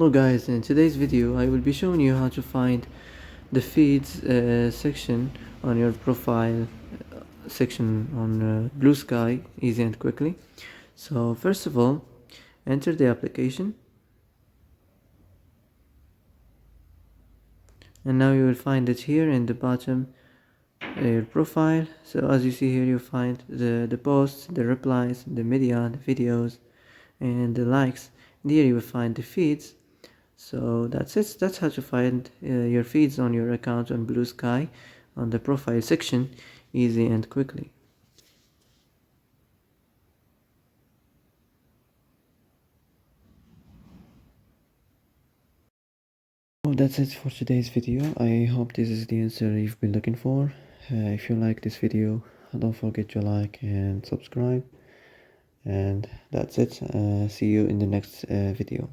Hello guys, in today's video I will be showing you how to find the feeds section on your profile section on Bluesky easy and quickly. So first of all, enter the application and now you will find it here in the bottom your profile. So as you see here, you find the posts, the replies, the media, the videos and the likes, and here you will find the feeds. So that's it. That's how to find your feeds on your account on Bluesky on the profile section easy and quickly. Oh, that's it for today's video. I hope this is the answer you've been looking for. If you like this video, don't forget to like and subscribe. And that's it. See you in the next video.